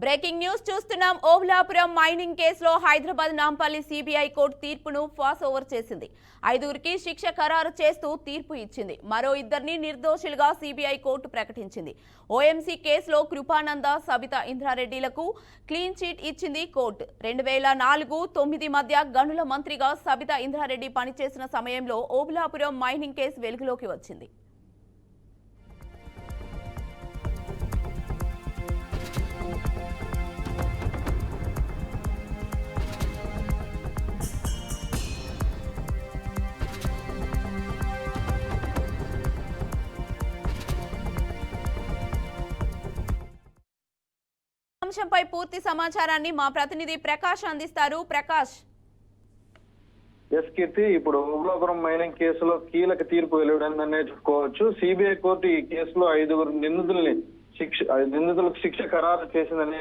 Breaking news చూస్తున్నాం. Obulapuram mining కేసులో Hyderabad Nampally CBI court తీర్పును పాస్ ఓవర్ చేసింది. 5గురికి శిక్ష ఖరారు చేస్తూ తీర్పు ఇచ్చింది. మరో 2 నిర్దోషులుగా సిబిఐ కోర్టు ప్రకటించింది. ఓఎంసీ కేసులో కృపానంద, సబితా ఇంద్రారెడ్డిలకు క్లీన్ చిట్ ఇచ్చింది కోర్టు. 2004-9 మధ్య గనుల మంత్రిగా సబితా ఇంద్రారెడ్డి పనిచేసిన సమయంలో ఓబులాపురం మైనింగ్ కేసు వెలుగులోకి వచ్చింది. అంశంపై పూర్తి సమాచారాన్ని మా ప్రతినిధి ప్రకాష్ అందిస్తారు. ప్రకాష్. ఎస్ కీర్తి, ఇప్పుడు ఓబులాపురం మైనింగ్ కేసులో కీలక తీర్పు వెలువడిందనే చెప్పుకోవచ్చు. సిబిఐ కోర్టు ఈ కేసులో 5 నిందితులకు శిక్ష ఖరారు చేసిందని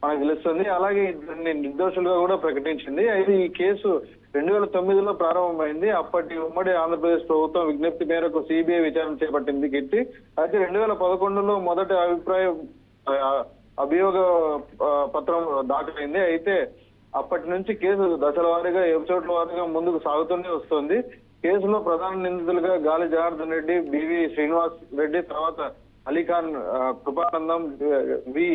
మనకు తెలుస్తుంది. అలాగే 2 నిర్దోషులుగా కూడా ప్రకటించింది. అయితే ఈ కేసు 2009లో ప్రారంభమైంది. అప్పటి ఉమ్మడి ఆంధ్రప్రదేశ్ ప్రభుత్వం విజ్ఞప్తి మేరకు సిబిఐ విచారణ చేపట్టింది కీర్తి. అయితే 2011లో మొదటి అభియోగ పత్రం దాఖలైంది. అయితే అప్పటి నుంచి కేసు దశల వారీగా, ఎపిసోడ్ల వారీగా ముందుకు సాగుతూనే వస్తుంది. కేసులో ప్రధాన నిందితులుగా గాలి జనార్దన్ రెడ్డి, బివి శ్రీనివాస్ రెడ్డి, తర్వాత అలీఖాన్, కృపానందం, వి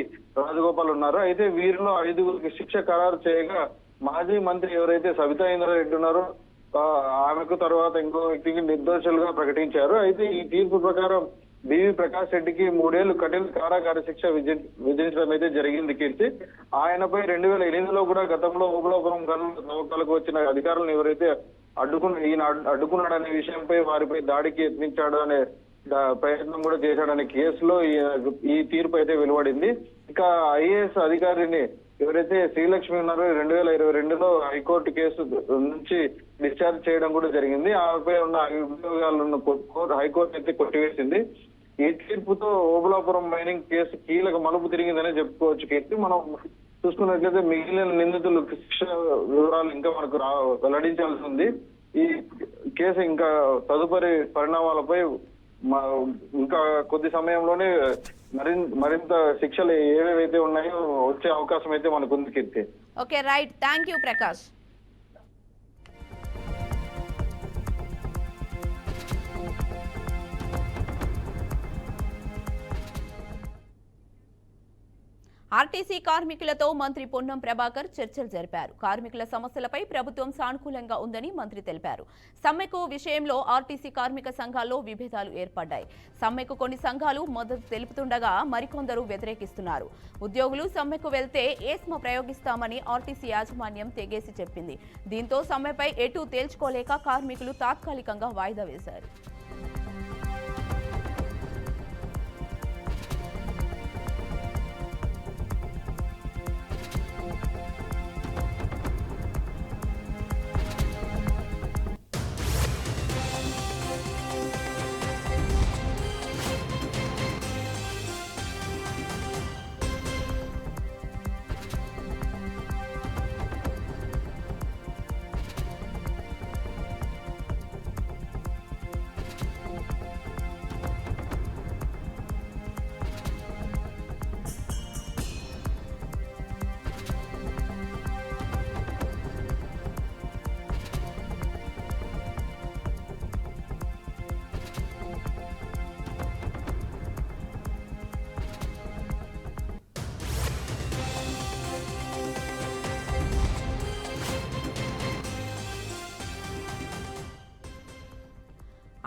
రాజగోపాల్ ఉన్నారు. అయితే వీరిలో 5గురికి శిక్ష ఖరారు చేయగా మాజీ మంత్రి ఎవరైతే సబితా ఇంద్రారెడ్డి ఉన్నారో ఆమెకు తర్వాత ఇంకో వ్యక్తికి నిర్దోషులుగా ప్రకటించారు. అయితే ఈ తీర్పు ప్రకారం బివి ప్రకాష్ రెడ్డికి 3 ఏళ్లు కఠిన కారాగార శిక్ష విధించడం అయితే జరిగింది కీర్తి. ఆయనపై 2008లో కూడా గతంలో ఓబులాపురం గనుల తవ్వకాలకు వచ్చిన అధికారులను ఎవరైతే అడ్డుకున్నాడనే విషయంపై వారిపై దాడికి యత్నించాడు అనే ప్రయత్నం కూడా చేశాడనే కేసులో ఈ తీర్పు అయితే వెలువడింది. ఇక ఐఏఎస్ అధికారిని ఎవరైతే శ్రీలక్ష్మి ఉన్నారో 2022లో హైకోర్టు కేసు నుంచి డిశ్చార్జ్ చేయడం కూడా జరిగింది. ఆమెపై ఉన్న అభియోగాలను హైకోర్టు అయితే కొట్టివేసింది. ఈ తీర్పుతో ఓబులాపురం మైనింగ్ కేసు కీలక మలుపు తిరిగిందనే చెప్పుకోవచ్చు కీర్తి. మనం చూసుకున్నట్లయితే మిగిలిన నిందితులు శిక్ష వివరాలు ఇంకా మనకు వెల్లడించాల్సి ఉంది. ఈ కేసు ఇంకా తదుపరి పరిణామాలపై ఇంకా కొద్ది సమయంలోనే మరింత శిక్షలు ఏవేవైతే ఉన్నాయో వచ్చే అవకాశం అయితే మనకు ఉంది Keerthi. Okay, right. Thank you Prakash. RTC కార్మికులతో మంత్రి పొన్నం ప్రభాకర్ చర్చలు జరిపారు. కార్మికుల సమస్యలపై ప్రభుత్వం సానుకూలంగా ఉందని మంత్రి తెలిపారు. సమ్మెకు విషయంలో ఆర్టీసీ కార్మిక సంఘాల్లో విభేదాలు ఏర్పడ్డాయి. సమ్మెకు కొన్ని సంఘాలు మద్దతు తెలుపుతుండగా మరికొందరు వ్యతిరేకిస్తున్నారు. ఉద్యోగులు సమ్మెకు వెళ్తే ఏస్మా ప్రయోగిస్తామని ఆర్టీసీ యాజమాన్యం తెగేసి చెప్పింది. దీంతో సమ్మెపై ఎటూ తేల్చుకోలేక కార్మికులు తాత్కాలికంగా వాయిదా వేశారు.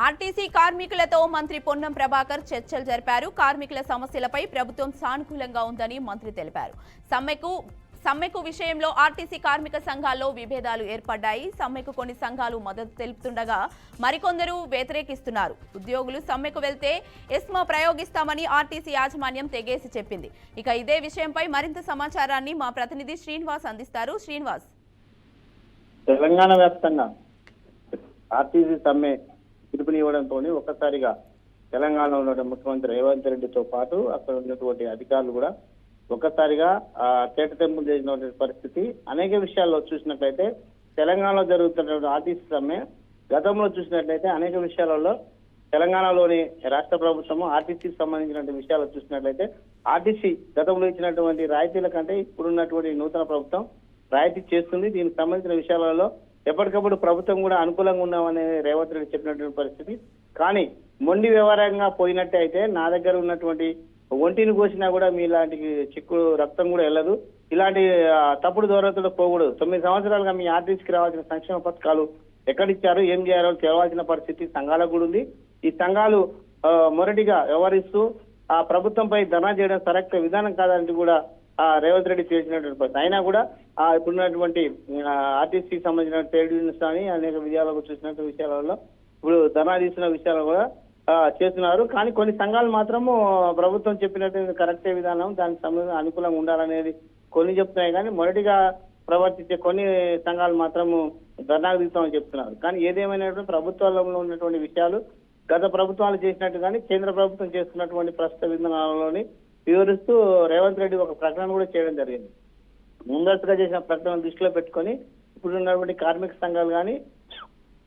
ఆర్టీసీ కార్మికులతో మంత్రి పొన్నం ప్రభాకర్ చర్చలు జరిపారు. కార్మికుల సమస్యలపై ప్రభుత్వం సానుకూలంగా ఉందని మంత్రి తెలిపారు. సమ్మెకు విషయంలో ఆర్టీసీ కార్మిక సంఘాల్లో విభేదాలు ఏర్పడ్డాయి. సమ్మెకు కొన్ని సంఘాలు మద్దతు తెలుపుతుండగా మరికొందరు వ్యతిరేకిస్తున్నారు. ఉద్యోగులు సమ్మెకు వెళ్తే ఎస్మా ప్రయోగిస్తామని ఆర్టీసీ యాజమాన్యం తెగేసి చెప్పింది. ఇక ఇదే విషయంపై మరింత సమాచారాన్ని మా ప్రతినిధి శ్రీనివాస్ అందిస్తారు. శ్రీనివాస్. తెలంగాణ వ్యాప్తంగా ఆర్టీసీ సమ్మె పిలుపునివ్వడంతో ఒక్కసారిగా తెలంగాణలో ఉన్న ముఖ్యమంత్రి రేవంత్ రెడ్డితో పాటు అక్కడ ఉన్నటువంటి అధికారులు కూడా ఒక్కసారిగా కేటతెంపులు చేసినటువంటి పరిస్థితి. అనేక విషయాల్లో చూసినట్లయితే తెలంగాణలో జరుగుతున్నటువంటి ఆర్టీసీ సమ్మె గతంలో చూసినట్లయితే అనేక విషయాలలో తెలంగాణలోని రాష్ట్ర ప్రభుత్వము ఆర్టీసీకి సంబంధించినటువంటి విషయాలు చూసినట్లయితే ఆర్టీసీ గతంలో ఇచ్చినటువంటి రాయితీల కంటే ఇప్పుడున్నటువంటి నూతన ప్రభుత్వం రాయితీ చేస్తుంది. దీనికి సంబంధించిన విషయాలలో ఎప్పటికప్పుడు ప్రభుత్వం కూడా అనుకూలంగా ఉన్నామని రేవంత్ రెడ్డి చెప్పినటువంటి పరిస్థితి. కానీ మొండి వ్యవహారంగా పోయినట్టే అయితే నా దగ్గర ఉన్నటువంటి ఒంటిని కోసినా కూడా మీ ఇలాంటి చిక్కు రక్తం కూడా వెళ్ళదు. ఇలాంటి తప్పుడు దూరతలో పోకూడదు. 9 సంవత్సరాలుగా మీ ఆర్టీసీకి రావాల్సిన సంక్షేమ పథకాలు ఎక్కడిచ్చారు, ఏం చేయాలో తెలవాల్సిన పరిస్థితి సంఘాలకు కూడా ఉంది. ఈ సంఘాలు మొరటిగా వ్యవహరిస్తూ ఆ ప్రభుత్వంపై ధర్నా చేయడం కరెక్ట్ విధానం కాదంటూ కూడా రేవంత్ రెడ్డి చేసినటువంటి పరిస్థితి. అయినా కూడా ఇప్పుడున్నటువంటి ఆర్టీసీకి సంబంధించిన ట్రేడ్ యూనియన్స్ కానీ అనేక విజయాలకు చూసినటువంటి విషయాలలో ఇప్పుడు ధర్నా తీసిన విషయాలు కూడా చేస్తున్నారు. కానీ కొన్ని సంఘాలు మాత్రము ప్రభుత్వం చెప్పినట్టు కరెక్టే విధానం, దానికి సంబంధించి అనుకూలంగా ఉండాలనేది కొన్ని చెప్తున్నాయి. కానీ మొదటిగా ప్రవర్తించే కొన్ని సంఘాలు మాత్రము ధర్నాకు దిగుతామని చెప్తున్నారు. కానీ ఏదేమైనా ప్రభుత్వాల్లో ఉన్నటువంటి విషయాలు గత ప్రభుత్వాలు చేసినట్టు కానీ కేంద్ర ప్రభుత్వం చేస్తున్నటువంటి ప్రస్తుత విధానాలలోని వివరిస్తూ రేవంత్ రెడ్డి ఒక ప్రకటన కూడా చేయడం జరిగింది. ముందస్తుగా చేసిన ప్రకటన దృష్టిలో పెట్టుకొని ఇప్పుడు ఉన్నటువంటి కార్మిక సంఘాలు కానీ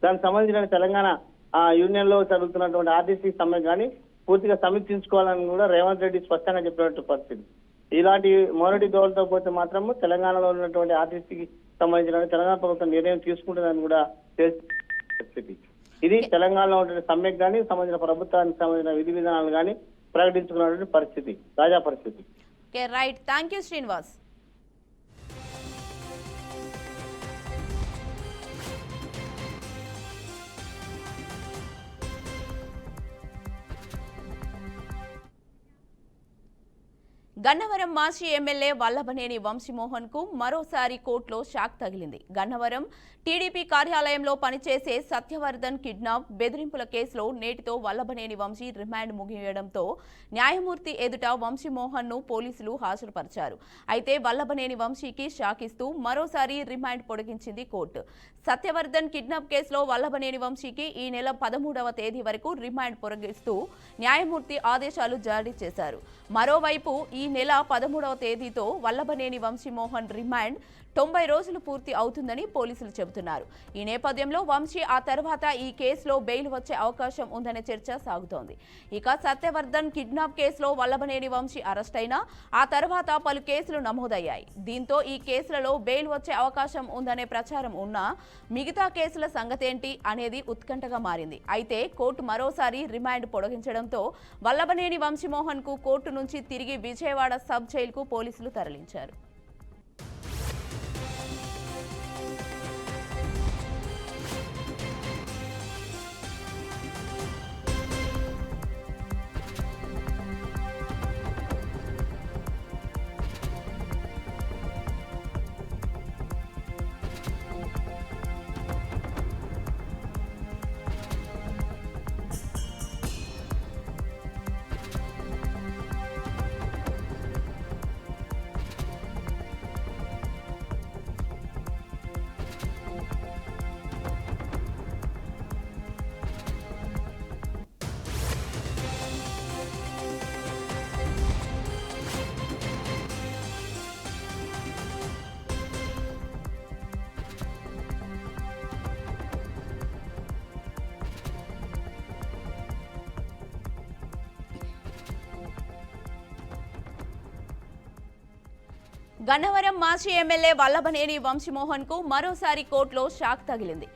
దానికి సంబంధించిన తెలంగాణ యూనియన్ లో జరుగుతున్నటువంటి ఆర్టీసీ సమ్మె కానీ పూర్తిగా సమీక్షించుకోవాలని కూడా రేవంత్ రెడ్డి స్పష్టంగా చెప్పినటువంటి పరిస్థితి. ఇలాంటి మొదటి దోవలతో పోతే మాత్రము తెలంగాణలో ఉన్నటువంటి ఆర్టీసీకి సంబంధించిన తెలంగాణ ప్రభుత్వం నిర్ణయం తీసుకుంటుందని కూడా పరిస్థితి. ఇది తెలంగాణలో ఉన్నటువంటి సమ్మెకు కానీ సంబంధించిన ప్రభుత్వానికి సంబంధించిన విధి విధానాలు కానీ ప్రకటించుకున్నటువంటి పరిస్థితి, తాజా పరిస్థితి. Right, thank you Srinivas. Gannavaram మాజీ ఎమ్మెల్యే వల్లభనేని వంశీమోహన్ కు మరోసారి కోర్టులో షాక్ తగిలింది. గన్నవరం టీడీపీ కార్యాలయంలో పనిచేసే సత్యవర్ధన్ కిడ్నాప్ బెదిరింపుల కేసులో నేటితో వల్లభనేని వంశీ రిమాండ్ ముగియడంతో న్యాయమూర్తి ఎదుట వంశీమోహన్ ను పోలీసులు హాజరుపరిచారు. అయితే వల్లభనేని వంశీకి షాక్ ఇస్తూ మరోసారి రిమాండ్ పొడిగించింది కోర్టు. సత్యవర్ధన్ కిడ్నాప్ కేసులో వల్లభనేని వంశీకి ఈ నెల 13వ తేదీ వరకు రిమాండ్ పొడిగిస్తూ న్యాయమూర్తి ఆదేశాలు జారీ చేశారు. మరోవైపు ఈ నెల 13వ తేదీతో వల్లభనేని వంశీమోహన్ రిమాండ్ 90 రోజులు పూర్తి అవుతుందని పోలీసులు చెబుతున్నారు. ఈ నేపథ్యంలో వంశీ ఆ తర్వాత ఈ కేసులో బెయిల్ వచ్చే అవకాశం ఉందనే చర్చ సాగుతోంది. ఇక సత్యవర్ధన్ కిడ్నాప్ కేసులో వల్లభనేని వంశీ అరెస్ట్ అయినా ఆ తర్వాత పలు కేసులు నమోదయ్యాయి. దీంతో ఈ కేసులలో బెయిల్ వచ్చే అవకాశం ఉందనే ప్రచారం ఉన్నా మిగతా కేసుల సంగతేంటి అనేది ఉత్కంఠగా మారింది. అయితే కోర్టు మరోసారి రిమాండ్ పొడిగించడంతో వల్లభనేని వంశీమోహన్ కు కోర్టు నుంచి తిరిగి విజయవాడ సబ్ జైలుకు పోలీసులు తరలించారు. గన్నవరం మాజీ ఎమ్మెల్యే వల్లభనేని వంశీమోహన్ కు మరోసారి కోర్టులో షాక్ తగిలింది.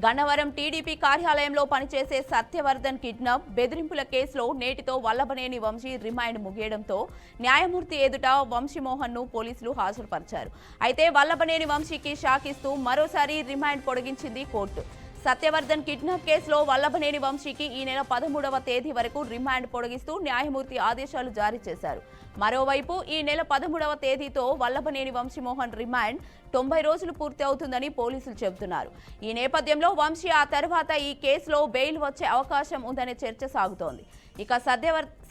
గన్నవరం టీడీపీ కార్యాలయంలో పనిచేసే సత్యవర్ధన్ కిడ్నాప్ బెదిరింపుల కేసులో నేటితో వల్లభనేని వంశీ రిమాండ్ ముగియడంతో న్యాయమూర్తి ఎదుట వంశీమోహన్ ను పోలీసులు హాజరుపరిచారు. అయితే వల్లభనేని వంశీకి షాక్ ఇస్తూ మరోసారి రిమాండ్ పొడిగించింది కోర్టు. సత్యవర్ధన్ కిడ్నాప్ కేసులో వల్లభనేని వంశీకి ఈ నెల 13వ తేదీ వరకు రిమాండ్ పొడిగిస్తూ న్యాయమూర్తి ఆదేశాలు జారీ చేశారు. మరోవైపు ఈ నెల 13వ తేదీతో వల్లభనేని వంశీమోహన్ రిమాండ్ 90 రోజులు పూర్తి అవుతుందని పోలీసులు చెబుతున్నారు. ఈ నేపథ్యంలో వంశీ ఆ తర్వాత ఈ కేసులో బెయిల్ వచ్చే అవకాశం ఉందనే చర్చ సాగుతోంది. ఇక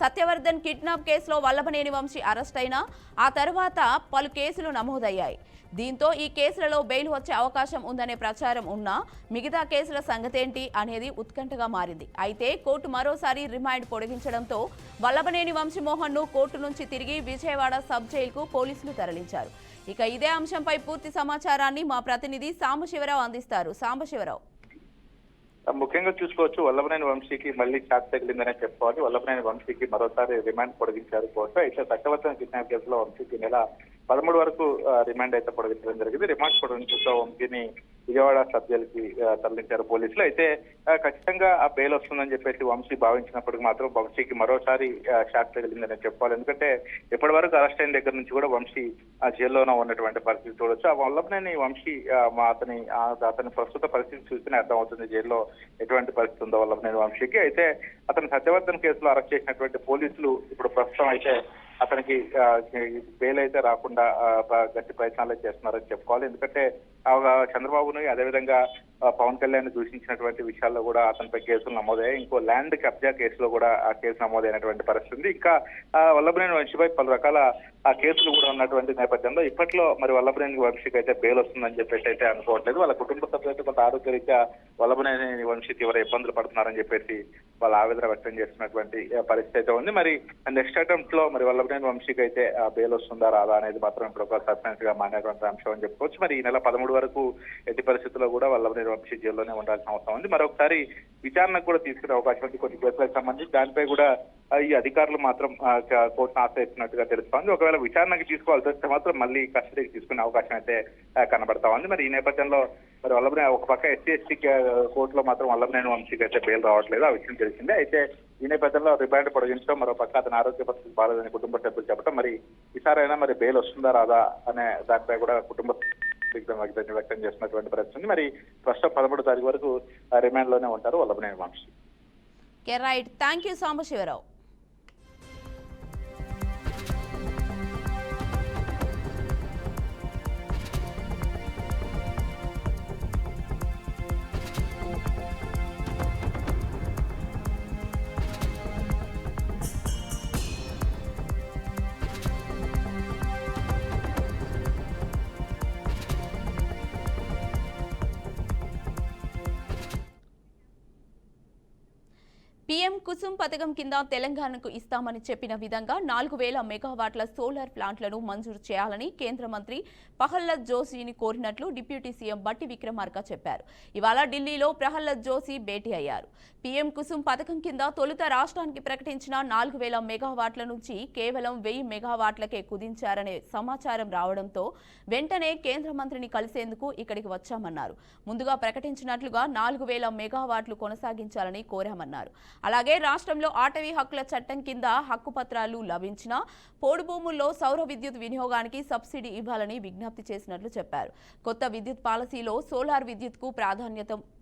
సత్యవర్ధన్ కిడ్నాప్ కేసులో వల్లభనేని వంశీ అరెస్ట్ అయినా ఆ తర్వాత పలు కేసులు నమోదయ్యాయి. దీంతో ఈ కేసులలో బెయిల్ వచ్చే అవకాశం ఉందనే ప్రచారం ఉన్నా మిగతా కేసుల సంగతేంటి అనేది ఉత్కంఠగా మారింది. అయితే కోర్టు మరోసారి రిమాండ్ పొడిగించడంతో వల్లభనేని వంశీమోహన్ ను కోర్టు నుంచి తిరిగి విజయవాడ సబ్ జైలుకు పోలీసులు తరలించారు. ఇక ఇదే అంశంపై పూర్తి సమాచారాన్ని మా ప్రతినిధి సాంబశివరావు అందిస్తారు. సాంబశివరావు. ముఖ్యంగా చూసుకోవచ్చు వల్లభనేని వంశీకి మళ్ళీ షాక్ తగిలిందనే చెప్పుకోవాలి. వల్లభనేని వంశీకి మరోసారి రిమాండ్ పొడిగించారు కోర్టు. అయితే సత్యవర్ధన్ కిడ్నాప్ కేసులో వంశీకి నెల 13 వరకు రిమాండ్ అయితే పొడిగించడం జరిగింది. రిమాండ్ పొడిగించడంతో వంశీని విజయవాడ సబ్ జైలు కి తరలించారు పోలీసులు. అయితే ఖచ్చితంగా ఆ బెయిల్ వస్తుందని చెప్పేసి వంశీ భావించినప్పటికీ మాత్రం వంశీకి మరోసారి షాక్ తగిలిందని చెప్పుకోవాలి. ఎందుకంటే ఇప్పటి వరకు అరెస్ట్ అయిన దగ్గర నుంచి కూడా వంశీ జైల్లోనే ఉన్నటువంటి పరిస్థితి చూడొచ్చు. ఆ వల్లభనేని వంశీ అతని ప్రస్తుత పరిస్థితి చూస్తేనే అర్థమవుతుంది జైల్లో ఎటువంటి పరిస్థితి ఉందో వల్లభనేని వంశీకి. అయితే అతను సత్యవర్ధన్ కేసులో అరెస్ట్ చేసినటువంటి పోలీసులు ఇప్పుడు ప్రస్తుతం అయితే అతనికి బెయిల్ అయితే రాకుండా గట్టి ప్రయత్నాలు చేస్తున్నారని చెప్పుకోవాలి. ఎందుకంటే చంద్రబాబుని అదేవిధంగా పవన్ కళ్యాణ్ దూషించినటువంటి విషయాల్లో కూడా అతనిపై కేసులు నమోదయ్యాయి. ఇంకో ల్యాండ్ కబ్జా కేసులో కూడా ఆ కేసు నమోదైనటువంటి పరిస్థితి. ఇంకా వల్లభనేని వంశీపై పలు రకాల ఆ కేసులు కూడా ఉన్నటువంటి నేపథ్యంలో ఇప్పట్లో మరి వల్లభనేని వంశీకి అయితే బెయిల్ వస్తుందని చెప్పేసి అయితే అనుకోవట్లేదు. వాళ్ళ కుటుంబ సభ్యులైతే కొంత ఆరోగ్యరీత్యా వల్లభనేని వంశీ తీవ్ర ఇబ్బందులు పడుతున్నారని చెప్పేసి వాళ్ళ ఆవేదన వ్యక్తం చేస్తున్నటువంటి పరిస్థితి అయితే ఉంది. మరి నెక్స్ట్ అటెంప్ట్ లో మరి వల్లభనేని వంశీకి అయితే బెయిల్ వస్తుందా రాదా అనేది మాత్రం ఇప్పుడు ఒక సస్పెన్స్ గా మారినటువంటి అంశం అని చెప్పుకోవచ్చు. మరి ఈ నెల 13 వరకు ఎట్టి పరిస్థితుల్లో కూడా వల్లభనేని వంశీ జైల్లోనే ఉండాల్సిన అవసరం ఉంది. మరొకసారి విచారణకు కూడా తీసుకునే అవకాశం ఉంది కొన్ని కేసులకు సంబంధించి. దానిపై కూడా ఈ అధికారులు మాత్రం కోర్టును ఆశ్రయిస్తున్నట్టుగా తెలుస్తోంది. ఒకవేళ విచారణకు తీసుకోవాల్సి వస్తే మాత్రం మళ్ళీ కస్టడీకి తీసుకునే అవకాశం అయితే కనబడతా ఉంది. మరి ఈ నేపథ్యంలో మరి వల్లభనేని ఒక పక్క SC కోర్టులో మాత్రం వల్లభనేని వంశీకి అయితే బెయిల్ రావట్లేదు, ఆ విషయం తెలిసిందే. అయితే ఈ నేపథ్యంలో రిమాండ్ పొడిగించడం, మరో పక్క అతని ఆరోగ్య పరిస్థితి బాగాలేదని కుటుంబ సభ్యులు చెప్పడం, మరి ఈసారైనా మరి బెయిల్ వస్తుందా రాదా అనే దానిపై కూడా కుటుంబ వ్యక్తం చేస్తున్నటువంటి పరిస్థితి. మరి ప్రస్తుతం 13 తారీఖు వరకు రిమాండ్ లోనే ఉంటారు Vallabhaneni Vamsi. Right, thank you Sambasivarao. PM Kusum పథకం కింద తెలంగాణకు ఇస్తామని చెప్పిన విధంగా 4000 మెగావాట్ల సోలార్ ప్లాంట్లను మంజూరు చేయాలని కేంద్ర మంత్రి ప్రహ్లాద్ జోషిని కోరినట్లు డిప్యూటీ సీఎం బట్టి విక్రమార్క చెప్పారు. ఇవాళ ఢిల్లీలో ప్రహ్లాద్ జోషి భేటీ అయ్యారు. పీఎం కుసుమ్ పథకం కింద తొలుత రాష్ట్రానికి ప్రకటించిన 4000 మెగావాట్ల నుంచి కేవలం 1000 మెగావాట్లకే కుదించారనే సమాచారం రావడంతో వెంటనే కేంద్ర మంత్రిని కలిసేందుకు ఇక్కడికి వచ్చామన్నారు. ముందుగా ప్రకటించినట్లుగా 4000 మెగావాట్లు కొనసాగించాలని కోరామన్నారు. అలాగే రాష్ట్రంలో అటవీ హక్కుల చట్టం కింద హక్కుపత్రాలు లభించిన పోడు భూముల్లో సౌర విద్యుత్ వినియోగానికి సబ్సిడీ ఇవ్వాలని విజ్ఞప్తి చేసినట్లు చెప్పారు. కొత్త విద్యుత్ పాలసీలో సోలార్ విద్యుత్కు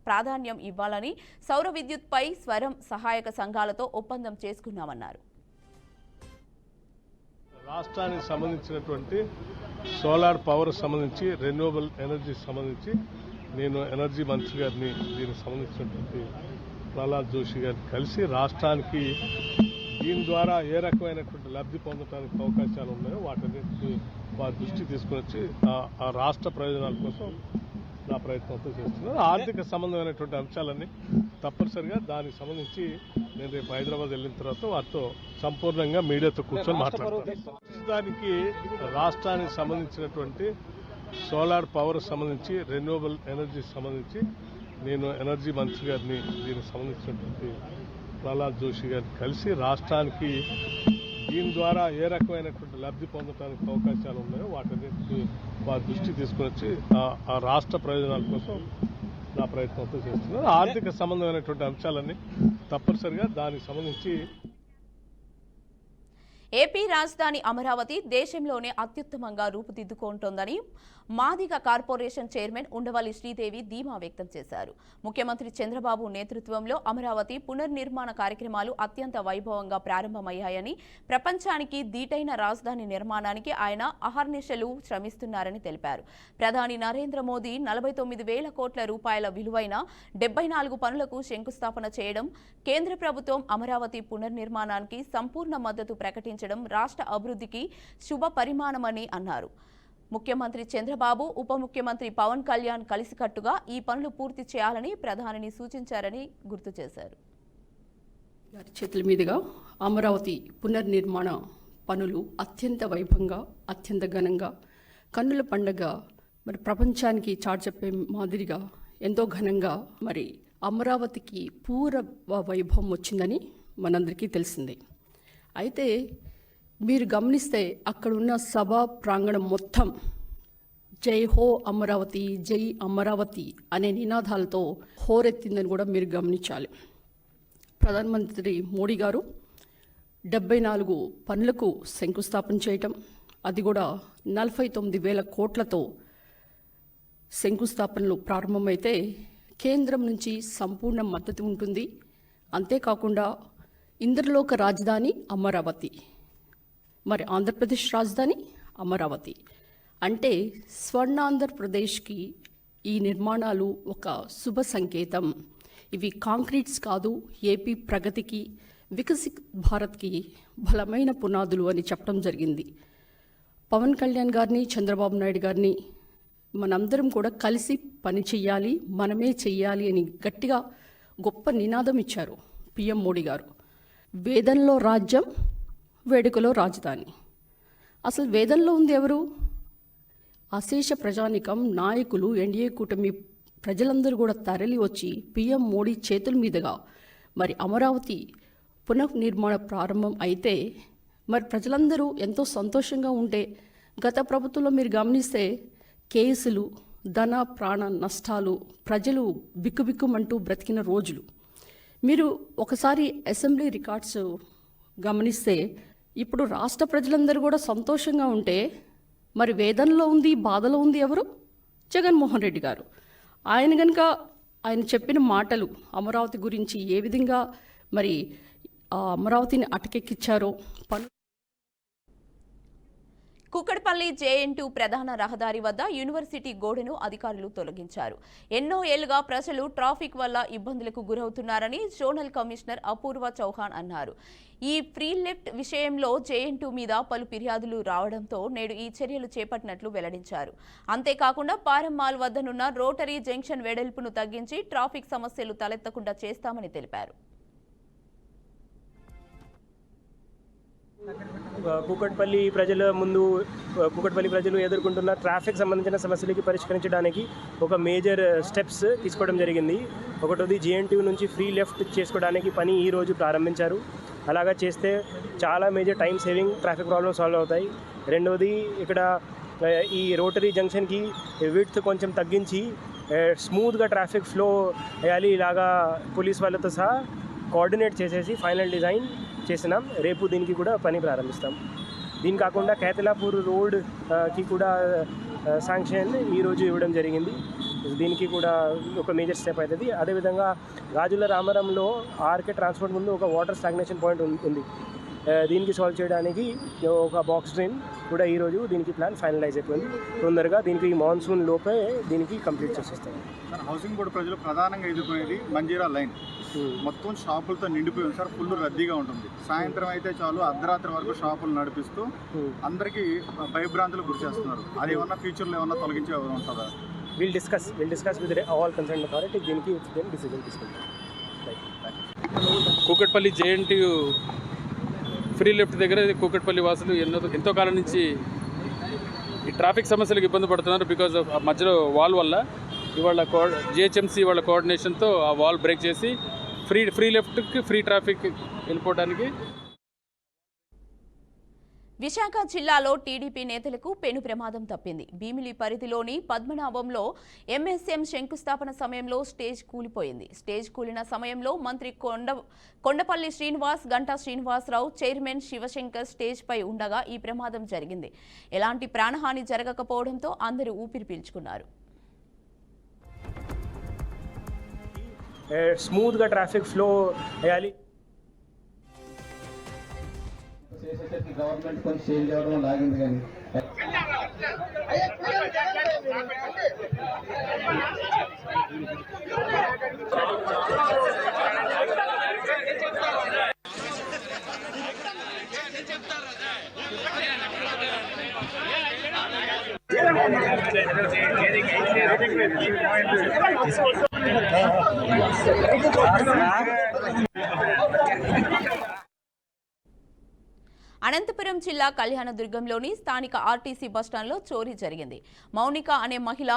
ప్రాధాన్యం ఇవ్వాలని, సౌర విద్యుత్పై స్వరం సహాయక సంఘాలతో ఒప్పందం చేసుకున్నామన్నారు. రాష్ట్రానికి సంబంధించినటువంటి సోలార్ పవర్ సంబంధించి, రెన్యూవబుల్ ఎనర్జీ సంబంధించి నేను ఎనర్జీ మంత్రి గారిని దీనికి సంబంధించినటువంటి ప్రహ్లాద్ జోషి గారిని కలిసి రాష్ట్రానికి దీని ద్వారా ఏ రకమైనటువంటి లబ్ధి పొందడానికి అవకాశాలు ఉన్నాయో వాటన్నిటిని వారి దృష్టి తీసుకుని వచ్చి ఆ రాష్ట్ర ప్రయోజనాల కోసం నా ప్రయత్నంతో చేస్తున్నారు. ఆర్థిక సంబంధమైనటువంటి అంశాలన్నీ తప్పనిసరిగా దానికి సంబంధించి నేను రేపు హైదరాబాద్ వెళ్ళిన తర్వాత వారితో సంపూర్ణంగా మీడియాతో కూర్చొని మాట్లాడతాను. ప్రస్తుతానికి రాష్ట్రానికి సంబంధించినటువంటి సోలార్ పవర్ సంబంధించి, రెన్యూవబుల్ ఎనర్జీ సంబంధించి నేను ఎనర్జీ మంత్రి గారిని దీనికి సంబంధించినటువంటి ప్రహ్లాద్ జోషి గారిని కలిసి రాష్ట్రానికి దీని ద్వారా ఏ రకమైనటువంటి లబ్ధి పొందడానికి అవకాశాలు ఉన్నాయో వాటన్నిటిని వారి దృష్టి తీసుకుని వచ్చి ఆ రాష్ట్ర ప్రయోజనాల కోసం నా ప్రయత్నంతో చేస్తున్నారు. ఆర్థిక సంబంధమైనటువంటి అంశాలన్నీ తప్పనిసరిగా దానికి సంబంధించి. ఏపీ రాజధాని అమరావతి దేశంలోనే అత్యుత్తమంగా రూపుదిద్దుకుంటోందని మాదిగ కార్పొరేషన్ చైర్మన్ ఉండవల్లి శ్రీదేవి ధీమా వ్యక్తం చేశారు. ముఖ్యమంత్రి చంద్రబాబు నేతృత్వంలో అమరావతి పునర్నిర్మాణ కార్యక్రమాలు అత్యంత వైభవంగా ప్రారంభమయ్యాయని, ప్రపంచానికి దీటైన రాజధాని నిర్మాణానికి ఆయన అహర్నిశలు శ్రమిస్తున్నారని తెలిపారు. ప్రధాని నరేంద్ర మోదీ 49,000 కోట్ల రూపాయల విలువైన 74 పనులకు శంకుస్థాపన చేయడం, కేంద్ర ప్రభుత్వం అమరావతి పునర్నిర్మాణానికి సంపూర్ణ మద్దతు ప్రకటించడం రాష్ట్ర అభివృద్ధికి శుభ పరిమాణమని అన్నారు. ముఖ్యమంత్రి చంద్రబాబు, ఉప ముఖ్యమంత్రి పవన్ కళ్యాణ్ కలిసికట్టుగా ఈ పనులు పూర్తి చేయాలని ప్రధానిని సూచించారని గుర్తు చేశారు. గారి చేతుల మీదుగా అమరావతి పునర్నిర్మాణ పనులు అత్యంత వైభవంగా, అత్యంత ఘనంగా, కన్నుల పండుగ మరి ప్రపంచానికి చాటి చెప్పే మాదిరిగా ఎంతో ఘనంగా మరి అమరావతికి పూర్వ వైభవం వచ్చిందని మనందరికీ తెలిసిందే. అయితే మీరు గమనిస్తే అక్కడున్న సభా ప్రాంగణం మొత్తం జై హో అమరావతి, జై అమరావతి అనే నినాదాలతో హోరెత్తిందని కూడా మీరు గమనించాలి. ప్రధానమంత్రి మోడీ గారు 74 పనులకు శంకుస్థాపన చేయటం, అది కూడా 49,000 కోట్లతో శంకుస్థాపనలు ప్రారంభమైతే కేంద్రం నుంచి సంపూర్ణ మద్దతు ఉంటుంది. అంతేకాకుండా ఇంద్రలోక రాజధాని అమరావతి, మరి ఆంధ్రప్రదేశ్ రాజధాని అమరావతి అంటే స్వర్ణాంధ్రప్రదేశ్కి ఈ నిర్మాణాలు ఒక శుభ సంకేతం. ఇవి కాంక్రీట్స్ కాదు, ఏపీ ప్రగతికి, వికసిత్ భారత్కి బలమైన పునాదులు అని చెప్పడం జరిగింది. పవన్ కళ్యాణ్ గారిని, చంద్రబాబు నాయుడు గారిని మనందరం కూడా కలిసి పని చెయ్యాలి, మనమే చెయ్యాలి అని గట్టిగా గొప్ప నినాదం ఇచ్చారు పిఎం మోడీ గారు. వేదంలో రాజ్యం, వేడుకలో రాజధాని. అసలు వేదంలో ఉంది ఎవరు? అశేష ప్రజానికం, నాయకులు, ఎన్డీఏ కూటమి ప్రజలందరూ కూడా తరలి వచ్చి పిఎం మోడీ చేతుల మీదుగా మరి అమరావతి పునర్నిర్మాణ ప్రారంభం అయితే మరి ప్రజలందరూ ఎంతో సంతోషంగా ఉంటే, గత ప్రభుత్వంలో మీరు గమనిస్తే కేసులు, ధన ప్రాణ నష్టాలు, ప్రజలు బిక్కుబిక్కుమంటూ బ్రతికిన రోజులు. మీరు ఒకసారి అసెంబ్లీ రికార్డ్స్ గమనిస్తే ఇప్పుడు రాష్ట్ర ప్రజలందరూ కూడా సంతోషంగా ఉంటే మరి వేదనలో ఉంది, బాధలో ఉంది ఎవరు? జగన్మోహన్ రెడ్డి గారు. ఆయన కనుక ఆయన చెప్పిన మాటలు అమరావతి గురించి ఏ విధంగా మరి ఆ అమరావతిని అటకెక్కిచ్చారో కుక్కడపల్లి JN2 ప్రధాన రహదారి వద్ద యూనివర్సిటీ గోడను అధికారులు తొలగించారు. ఎన్నో ఏళ్లుగా ప్రజలు ట్రాఫిక్ వల్ల ఇబ్బందులకు గురవుతున్నారని జోనల్ కమిషనర్ అపూర్వ చౌహాన్ అన్నారు. ఈ ఫ్రీ లెఫ్ట్ విషయంలో JN2 మీద పలు ఫిర్యాదులు రావడంతో నేడు ఈ చర్యలు చేపట్టినట్లు వెల్లడించారు. అంతేకాకుండా పారం మాల్ వద్దనున్న రోటరీ జంక్షన్ వెడల్పును తగ్గించి ట్రాఫిక్ సమస్యలు తలెత్తకుండా చేస్తామని తెలిపారు. కూకట్పల్లి ప్రజలు ఎదుర్కొంటున్న ట్రాఫిక్ సంబంధించిన సమస్యలకి పరిష్కరించడానికి ఒక మేజర్ స్టెప్స్ తీసుకోవడం జరిగింది. ఒకటోది JN2 నుంచి ఫ్రీ లెఫ్ట్ చేసుకోవడానికి పని ఈరోజు ప్రారంభించారు. అలాగా చేస్తే చాలా major time saving, traffic problem solve అవుతాయి. రెండవది ఇక్కడ ఈ రోటరీ జంక్షన్కి విడ్త్ కొంచెం తగ్గించి స్మూత్గా ట్రాఫిక్ ఫ్లో అయ్యాలి. ఇలాగా పోలీస్ వాళ్ళతో సహా కోఆర్డినేట్ చేసేసి ఫైనల్ డిజైన్ చేసినాం. రేపు దీనికి కూడా పని ప్రారంభిస్తాం. దీని కాకుండా కేతలాపూర్ రోడ్కి కూడా శాంక్షన్ ఈరోజు ఇవ్వడం జరిగింది. దీనికి కూడా ఒక మేజర్ స్టెప్ అవుతుంది. అదేవిధంగా గాజుల రామరంలో ఆర్కే ట్రాన్స్పోర్ట్ ముందు ఒక వాటర్ స్టాగ్నేషన్ పాయింట్ ఉంది. దీనికి సాల్వ్ చేయడానికి ఒక బాక్స్ డ్రైన్ కూడా ఈరోజు దీనికి ప్లాన్ ఫైనలైజ్ అయిపోయింది. తొందరగా దీనికి మాన్సూన్ లోపే దీనికి కంప్లీట్ చేసేస్తాం. సార్, హౌసింగ్ బోర్డు ప్రజలు ప్రధానంగా ఎదుర్కొనేది మంజీరా లైన్. మొత్తం షాపులతో నిండిపోయింది సార్, ఫుల్ రద్దీగా ఉంటుంది. సాయంత్రం అయితే చాలు అర్ధరాత్రి వరకు షాపులు నడిపిస్తూ అందరికీ భయభ్రాంతులు గురి చేస్తున్నారు. అది ఏమన్నా ఫ్యూచర్లో ఏమన్నా తొలగించే ఉంటుందా? Will discuss with all concern authority. దీనికి డిసిజన్ తీసుకుంటాం. కూకట్పల్లి JN2 ఫ్రీ లెఫ్ట్ దగ్గర కూకట్పల్లి వాసులు ఎంతో కాలం నుంచి ఈ ట్రాఫిక్ సమస్యలకు ఇబ్బంది పడుతున్నారు. బికాజ్ ఆఫ్ మధ్యలో వాల్ వల్ల ఇవాళ GHMC వాళ్ళ కోఆర్డినేషన్తో ఆ వాల్ బ్రేక్ చేసి ఫ్రీ లెఫ్ట్కి ఫ్రీ ట్రాఫిక్ వెళ్ళిపోవడానికి. విశాఖ జిల్లాలో టీడీపీ నేతలకు పెను ప్రమాదం తప్పింది. భీమిలి పరిధిలోని పద్మనాభంలో MSM శంకుస్థాపన సమయంలో స్టేజ్ కూలిపోయింది. స్టేజ్ కూలిన సమయంలో మంత్రి కొండపల్లి శ్రీనివాస్, గంటా శ్రీనివాసరావు, చైర్మన్ శివశంకర్ స్టేజ్ పై ఉండగా ఈ ప్రమాదం జరిగింది. ఎలాంటి ప్రాణహాని జరగకపోవడంతో అందరూ ఊపిరి పీల్చుకున్నారు. స్మూత్గా ట్రాఫిక్ ఫ్లో అయ్యాలి. చేసేసరికి గవర్నమెంట్ కొంచెం చేంజ్ అవ్వడం లాగింది. కానీ అనంతపురం జిల్లా కళ్యాణదుర్గంలోని స్థానిక ఆర్టీసీ బస్టాండ్లో చోరీ జరిగింది. మౌనిక అనే మహిళ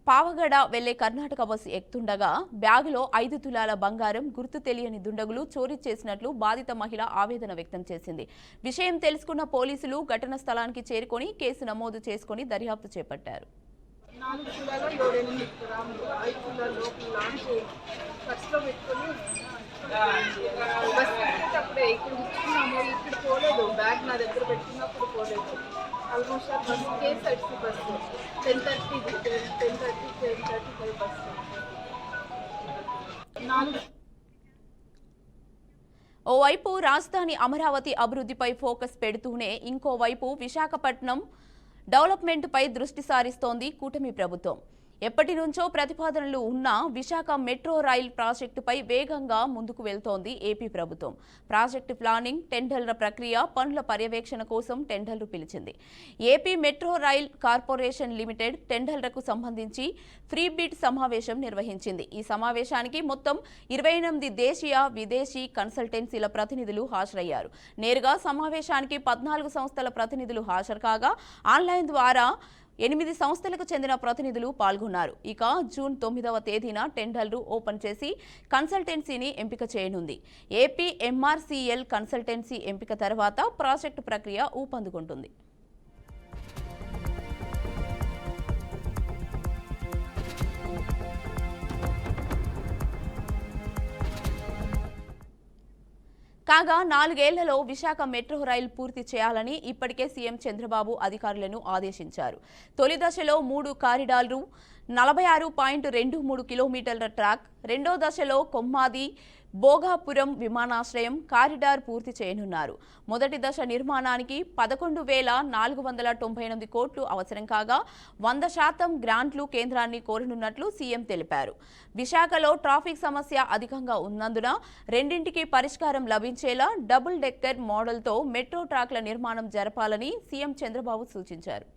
పావగడ వెళ్లే కర్ణాటక బస్సు ఎక్కుతుండగా బ్యాగులో 5 తులాల బంగారం గుర్తు తెలియని దుండగులు చోరీ చేసినట్లు బాధిత మహిళ ఆవేదన వ్యక్తం చేసింది. విషయం తెలుసుకున్న పోలీసులు ఘటనా స్థలానికి చేరుకొని కేసు నమోదు చేసుకుని దర్యాప్తు చేపట్టారు. 4 తులాల 7-8 గ్రాములు 5 తులాల లోపు లాంటి ఖర్చులో పెట్టుకొని బస్ ఎక్కేటప్పుడే ఇక్కడ కూర్చున్నాము. ఇక్కడ పోలేదు, బ్యాగ్ నా దగ్గర పెట్టుకున్నప్పుడు పోలేదు. ఆల్మోస్ట్ ఆ బస్ KSRTC బస్సు 10:35 బస్సు. ఓవైపు రాజధాని అమరావతి అభివృద్ధిపై ఫోకస్ పెడుతూనే ఇంకోవైపు విశాఖపట్నం డెవలప్మెంట్పై దృష్టి సారిస్తోంది కూటమి ప్రభుత్వం. ఎప్పటి నుంచో ప్రతిపాదనలు ఉన్న విశాఖ మెట్రో రైల్ ప్రాజెక్టుపై వేగంగా ముందుకు వెళ్తోంది ఏపీ ప్రభుత్వం. ప్రాజెక్టు ప్లానింగ్, టెండర్ల ప్రక్రియ, పనుల పర్యవేక్షణ కోసం టెండర్లు పిలిచింది. AP metro rail corporation limited టెండర్లకు సంబంధించి ఫ్రీ బిడ్ సమావేశం నిర్వహించింది. ఈ సమావేశానికి మొత్తం 28 దేశీయ, విదేశీ కన్సల్టెన్సీల ప్రతినిధులు హాజరయ్యారు. నేరుగా సమావేశానికి 14 సంస్థల ప్రతినిధులు హాజరు కాగా ఆన్లైన్ ద్వారా 8 సంస్థలకు చెందిన ప్రతినిధులు పాల్గొన్నారు. ఇక జూన్ 9వ తేదీన టెండర్లు ఓపెన్ చేసి కన్సల్టెన్సీని ఎంపిక చేయనుంది. ఏపీ MRCL కన్సల్టెన్సీ ఎంపిక తర్వాత ప్రాజెక్టు ప్రక్రియ ఊపందుకుంటుంది. కాగా 4 ఏళ్లలో విశాఖ మెట్రో రైలు పూర్తి చేయాలని ఇప్పటికే సీఎం చంద్రబాబు అధికారులను ఆదేశించారు. తొలి దశలో 3 కారిడార్లు, 46.23 కిలోమీటర్ల ట్రాక్, రెండో దశలో కొమ్మాది భోగాపురం విమానాశ్రయం కారిడార్ పూర్తి చేయనున్నారు. మొదటి దశ నిర్మాణానికి 11,498 కోట్లు అవసరం కాగా 100% గ్రాంట్లు కేంద్రాన్ని కోరనున్నట్లు సీఎం తెలిపారు. విశాఖలో ట్రాఫిక్ సమస్య అధికంగా ఉన్నందున రెండింటికి పరిష్కారం లభించేలా డబుల్ డెక్కర్ మోడల్తో మెట్రో ట్రాక్ల నిర్మాణం జరపాలని సీఎం చంద్రబాబు సూచించారు.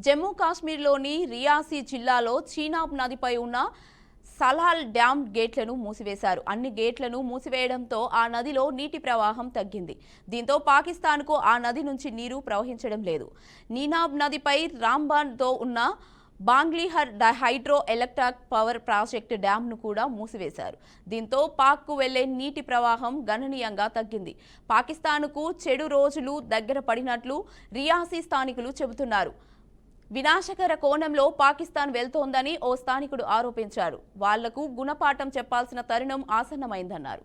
జమ్మూ కాశ్మీర్లోని రియాసీ జిల్లాలో చీనాబ్ నదిపై ఉన్న సలాల్ డ్యాం గేట్లను మూసివేశారు. అన్ని గేట్లను మూసివేయడంతో ఆ నదిలో నీటి ప్రవాహం తగ్గింది. దీంతో పాకిస్తాన్కు ఆ నది నుంచి నీరు ప్రవహించడం లేదు. నీనాబ్ నదిపై రాంబాన్తో ఉన్న బాంగ్లీహర్ హైడ్రో ఎలక్ట్రిక్ పవర్ ప్రాజెక్టు డ్యాంను కూడా మూసివేశారు. దీంతో పాక్కు వెళ్లే నీటి ప్రవాహం గణనీయంగా తగ్గింది. పాకిస్తాన్కు చెడు రోజులు దగ్గర పడినట్లు రియాసీ స్థానికులు చెబుతున్నారు. వినాశకర కోణంలో పాకిస్తాన్ వెళ్తోందని ఓ స్థానికుడు ఆరోపించారు. వాళ్లకు గుణపాఠం చెప్పాల్సిన తరుణం ఆసన్నమైందన్నారు.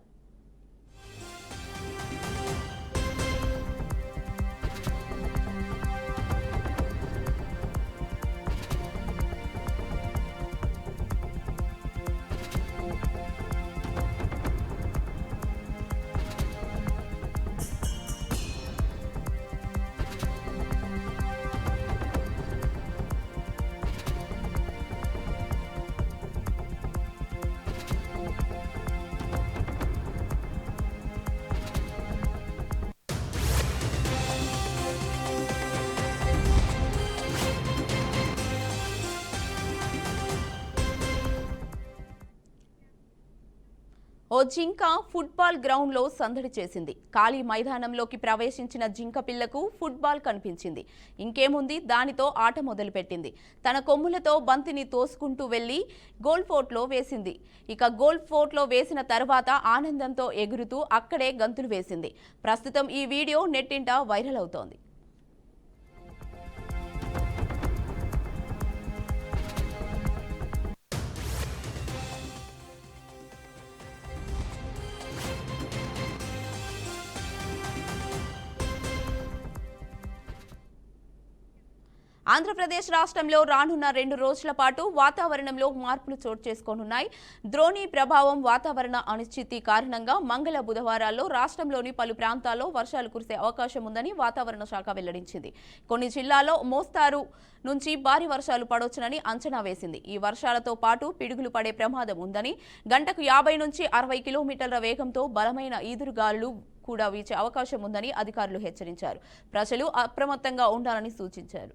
ఓ జింక ఫుట్బాల్ గ్రౌండ్లో సందడి చేసింది. ఖాళీ మైదానంలోకి ప్రవేశించిన జింక పిల్లకు ఫుట్బాల్ కనిపించింది. ఇంకేముంది, దానితో ఆట మొదలుపెట్టింది. తన కొమ్ములతో బంతిని తోసుకుంటూ వెళ్లి గోల్ పోస్ట్లో వేసింది. ఇక గోల్ పోస్ట్లో వేసిన తర్వాత ఆనందంతో ఎగురుతూ అక్కడే గంతులు వేసింది. ప్రస్తుతం ఈ వీడియో నెట్టింట వైరల్ అవుతోంది. ఆంధ్రప్రదేశ్ రాష్ట్రంలో రానున్న 2 రోజుల పాటు వాతావరణంలో మార్పులు చోటు చేసుకోనున్నాయి. ద్రోణి ప్రభావం, వాతావరణ అనిశ్చితి కారణంగా మంగళ, బుధవారాల్లో రాష్ట్రంలోని పలు ప్రాంతాల్లో వర్షాలు కురిసే అవకాశం ఉందని వాతావరణ శాఖ వెల్లడించింది. కొన్ని జిల్లాల్లో మోస్తారు నుంచి భారీ వర్షాలు పడొచ్చునని అంచనా వేసింది. ఈ వర్షాలతో పాటు పిడుగులు పడే ప్రమాదం ఉందని, గంటకు 50 నుంచి 60 కిలోమీటర్ల వేగంతో బలమైన ఈదురుగాలులు కూడా వీచే అవకాశం ఉందని అధికారులు హెచ్చరించారు. ప్రజలు అప్రమత్తంగా ఉండాలని సూచించారు.